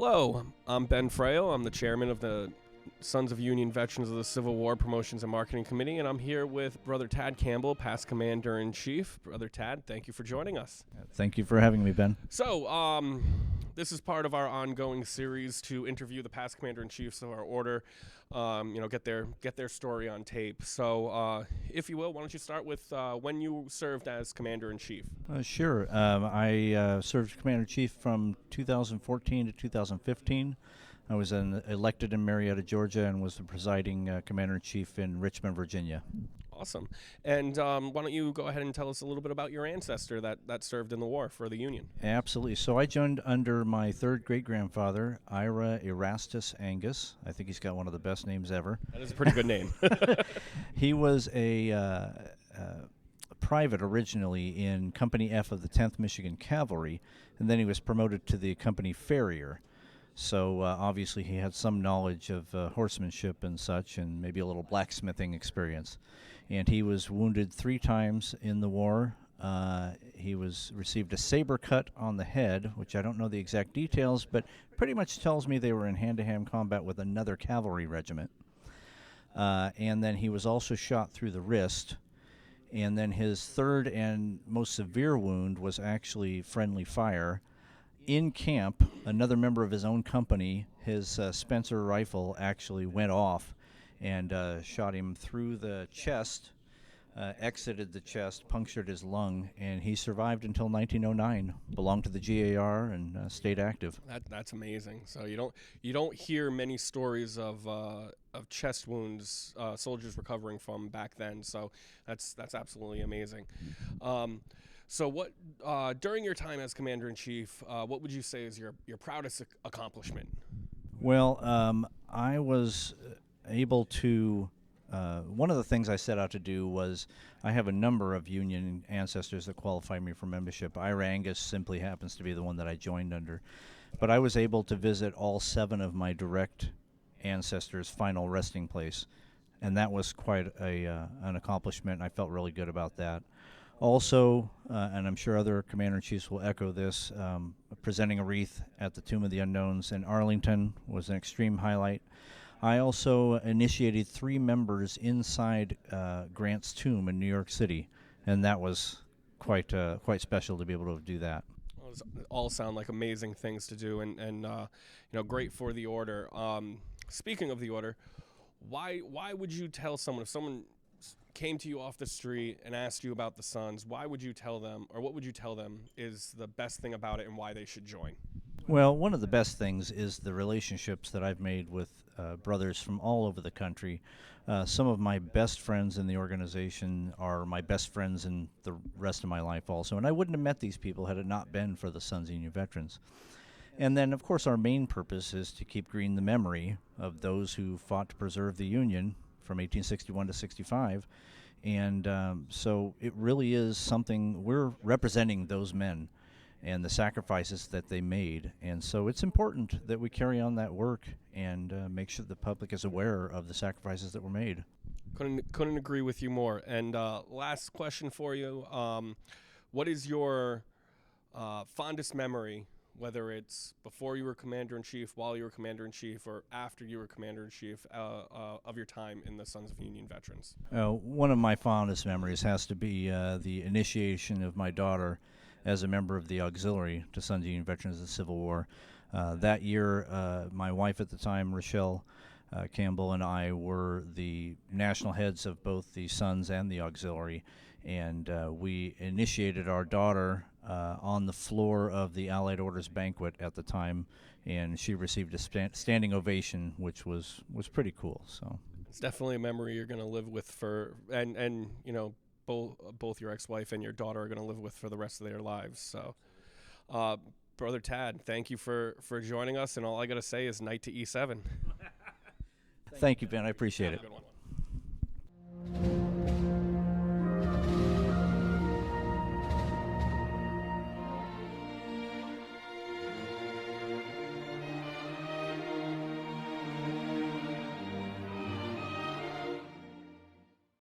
Hello, I'm Ben Frail. I'm the chairman of the Sons of Union Veterans of the Civil War Promotions and Marketing Committee, and I'm here with Brother Tad Campbell, past Commander-in-Chief. Brother Tad, thank you for joining us. Thank you for having me, Ben. So, this is part of our ongoing series to interview the past Commander-in-Chiefs of our order, get their story on tape. So, if you will, why don't you start with when you served as Commander-in-Chief? Sure. I served Commander-in-Chief from 2014 to 2015. I was elected in Marietta, Georgia, and was the presiding Commander-in-Chief in Richmond, Virginia. Awesome. And why don't you go ahead and tell us a little bit about your ancestor that served in the war for the Union? Absolutely. So I joined under my third great-grandfather, Ira Erastus Angus. I think he's got one of the best names ever. That is a pretty good name. He was a private originally in Company F of the 10th Michigan Cavalry, and then he was promoted to the Company Farrier. So obviously he had some knowledge of horsemanship and such, and maybe a little blacksmithing experience. And he was wounded 3 times in the war. He received a saber cut on the head, which I don't know the exact details, but pretty much tells me they were in hand-to-hand combat with another cavalry regiment. And then he was also shot through the wrist. And then his third and most severe wound was actually friendly fire. In camp, another member of his own company, his Spencer rifle actually went off and shot him through the chest, exited the chest, punctured his lung, and he survived until 1909. Belonged to the GAR and stayed active. That's amazing. So you don't hear many stories of chest wounds soldiers recovering from back then. So that's absolutely amazing. So what during your time as Commander-in-Chief, what would you say is your proudest accomplishment? Well, I was able to, one of the things I set out to do was, I have a number of Union ancestors that qualify me for membership. Ira Angus simply happens to be the one that I joined under. But I was able to visit all 7 of my direct ancestors' final resting place, and that was quite an accomplishment. I felt really good about that. Also, and I'm sure other Commander-in-Chiefs will echo this, presenting a wreath at the Tomb of the Unknowns in Arlington was an extreme highlight. I also initiated 3 members inside Grant's tomb in New York City, and that was quite special to be able to do that. Those all sound like amazing things to do, and great for the order. Speaking of the order, why would you tell someone, if someone came to you off the street and asked you about the Sons, why would you tell them, or what would you tell them is the best thing about it and why they should join? Well, one of the best things is the relationships that I've made with brothers from all over the country. Some of my best friends in the organization are my best friends in the rest of my life also, and I wouldn't have met these people had it not been for the Sons of Union Veterans. And then, of course, our main purpose is to keep green the memory of those who fought to preserve the Union from 1861 to 65. And so it really is something, we're representing those men and the sacrifices that they made. And so it's important that we carry on that work and make sure the public is aware of the sacrifices that were made. Couldn't agree with you more. And last question for you. What is your fondest memory, whether it's before you were Commander-in-Chief, while you were Commander-in-Chief, or after you were Commander-in-Chief, of your time in the Sons of Union Veterans? One of my fondest memories has to be the initiation of my daughter as a member of the auxiliary to Sons of Union Veterans of the Civil War. That year, my wife at the time, Rochelle Campbell, and I were the national heads of both the Sons and the auxiliary, and we initiated our daughter on the floor of the Allied Orders banquet at the time, and she received a standing ovation, which was pretty cool. So it's definitely a memory you're going to live with and both your ex-wife and your daughter are going to live with for the rest of their lives. So, Brother Tad, thank you for joining us, and all I got to say is night to E7. Thank you, Ben. I appreciate it. Have a good one.